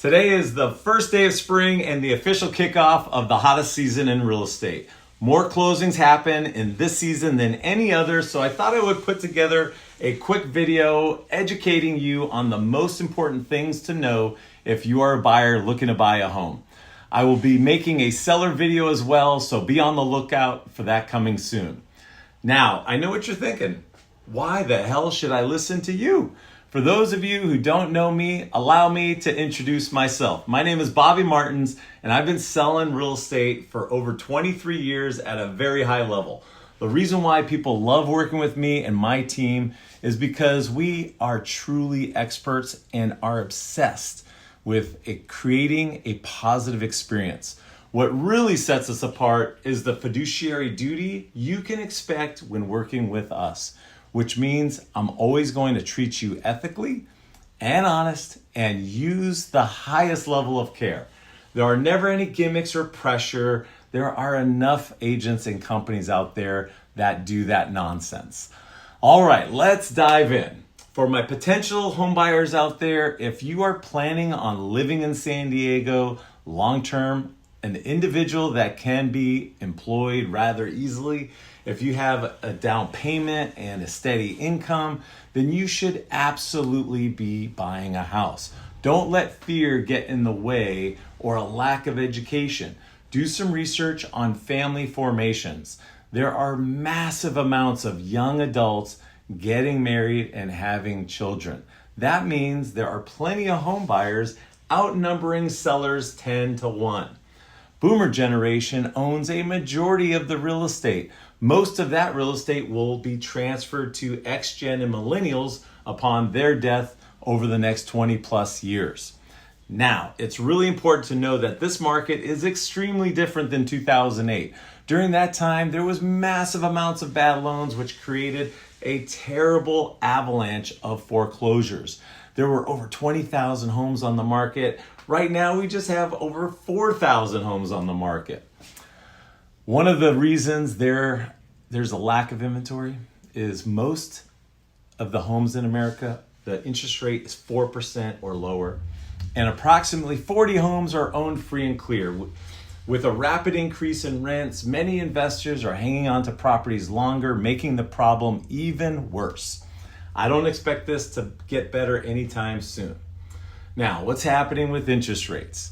Today is the first day of spring and the official kickoff of the hottest season in real estate. More closings happen in this season than any other, so I thought I would put together a quick video educating you on the most important things to know if you are a buyer looking to buy a home. I will be making a seller video as well, so be on the lookout for that coming soon. Now, I know what you're thinking. Why the hell should I listen to you? For those of you who don't know me, allow me to introduce myself. My name is Bobby Martins, and I've been selling real estate for over 23 years at a very high level. The reason why people love working with me and my team is because we are truly experts and are obsessed with creating a positive experience. What really sets us apart is the fiduciary duty you can expect when working with us, which means I'm always going to treat you ethically and honest and use the highest level of care. There are never any gimmicks or pressure. There are enough agents and companies out there that do that nonsense. All right, let's dive in. For my potential home buyers out there, if you are planning on living in San Diego long-term, an individual that can be employed rather easily, if you have a down payment and a steady income, then you should absolutely be buying a house. Don't let fear get in the way or a lack of education. Do some research on family formations. There are massive amounts of young adults getting married and having children. That means there are plenty of home buyers outnumbering sellers 10 to 1. Boomer generation owns a majority of the real estate. Most of that real estate will be transferred to X-Gen and millennials upon their death over the next 20 plus years. Now, it's really important to know that this market is extremely different than 2008. During that time, there was massive amounts of bad loans, which created a terrible avalanche of foreclosures. There were over 20,000 homes on the market. Right now, we just have over 4,000 homes on the market. One of the reasons there's a lack of inventory is most of the homes in America, the interest rate is 4% or lower, and approximately 40 homes are owned free and clear. With a rapid increase in rents, many investors are hanging on to properties longer, making the problem even worse. I don't expect this to get better anytime soon. Now, what's happening with interest rates?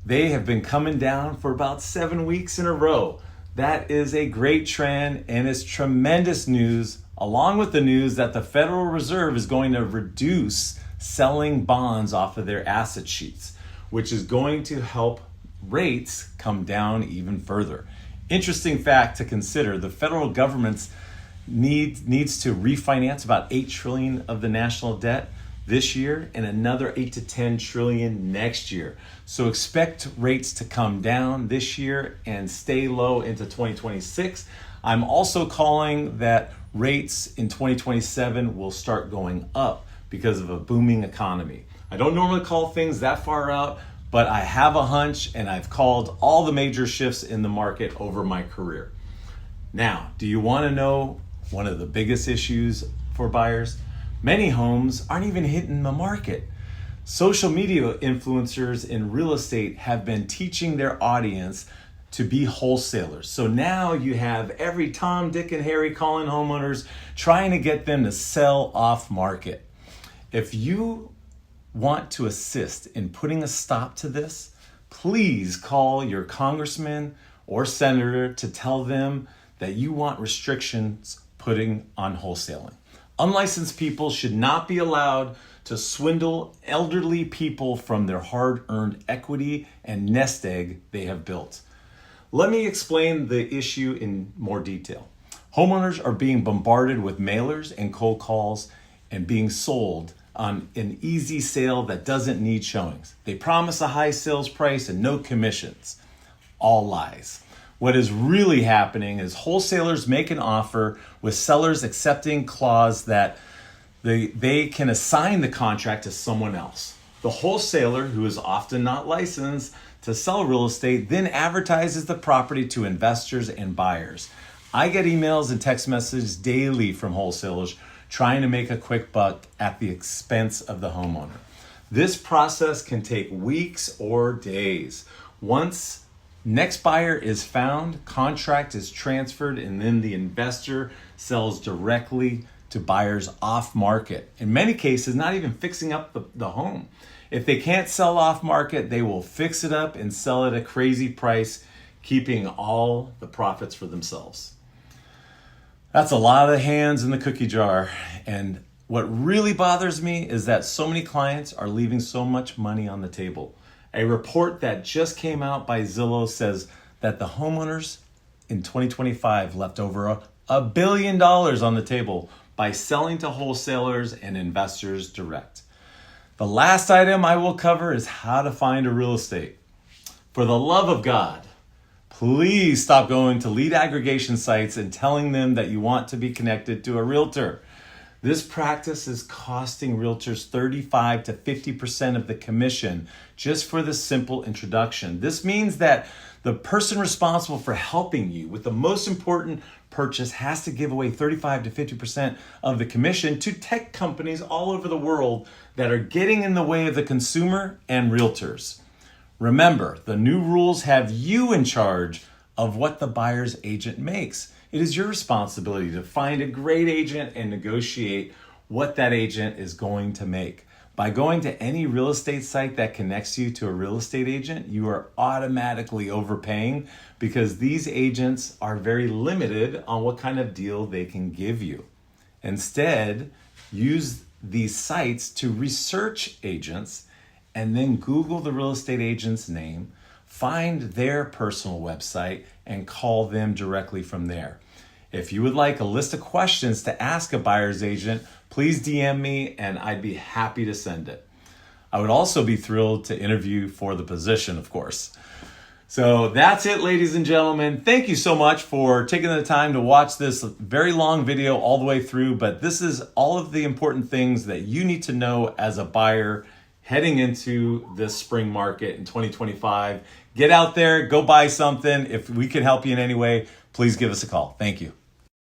They have been coming down for about 7 weeks in a row. That is a great trend and is tremendous news, along with the news that the Federal Reserve is going to reduce selling bonds off of their asset sheets, which is going to help rates come down even further. Interesting fact to consider, the federal government needs to refinance about $8 trillion of the national debt this year and another 8 to 10 trillion next year. So expect rates to come down this year and stay low into 2026. I'm also calling that rates in 2027 will start going up because of a booming economy. I don't normally call things that far out, but I have a hunch and I've called all the major shifts in the market over my career. Now, do you want to know one of the biggest issues for buyers? Many homes aren't even hitting the market. Social media influencers in real estate have been teaching their audience to be wholesalers. So now you have every Tom, Dick, and Harry calling homeowners, trying to get them to sell off market. If you want to assist in putting a stop to this, please call your congressman or senator to tell them that you want restrictions putting on wholesaling. Unlicensed people should not be allowed to swindle elderly people from their hard-earned equity and nest egg they have built. Let me explain the issue in more detail. Homeowners are being bombarded with mailers and cold calls and being sold on an easy sale that doesn't need showings. They promise a high sales price and no commissions. All lies. What is really happening is wholesalers make an offer with sellers accepting clause that they can assign the contract to someone else. The wholesaler, who is often not licensed to sell real estate, then advertises the property to investors and buyers. I get emails and text messages daily from wholesalers trying to make a quick buck at the expense of the homeowner. This process can take weeks or days. Once next buyer is found, contract is transferred, and then the investor sells directly to buyers off market. In many cases, not even fixing up the home. If they can't sell off market, they will fix it up and sell it at a crazy price, keeping all the profits for themselves. That's a lot of hands in the cookie jar. And what really bothers me is that so many clients are leaving so much money on the table. A report that just came out by Zillow says that the homeowners in 2025 left over $1 billion on the table by selling to wholesalers and investors direct. The last item I will cover is how to find a real estate. For the love of God, please stop going to lead aggregation sites and telling them that you want to be connected to a realtor. This practice is costing realtors 35 to 50% of the commission just for the simple introduction. This means that the person responsible for helping you with the most important purchase has to give away 35 to 50% of the commission to tech companies all over the world that are getting in the way of the consumer and realtors. Remember, the new rules have you in charge of what the buyer's agent makes. It is your responsibility to find a great agent and negotiate what that agent is going to make. By going to any real estate site that connects you to a real estate agent, you are automatically overpaying because these agents are very limited on what kind of deal they can give you. Instead, use these sites to research agents and then Google the real estate agent's name, find their personal website, and call them directly from there. If you would like a list of questions to ask a buyer's agent, please DM me and I'd be happy to send it. I would also be thrilled to interview for the position, of course. So that's it, ladies and gentlemen. Thank you so much for taking the time to watch this very long video all the way through, but this is all of the important things that you need to know as a buyer heading into this spring market in 2025. Get out there, go buy something. If we can help you in any way, please give us a call. Thank you.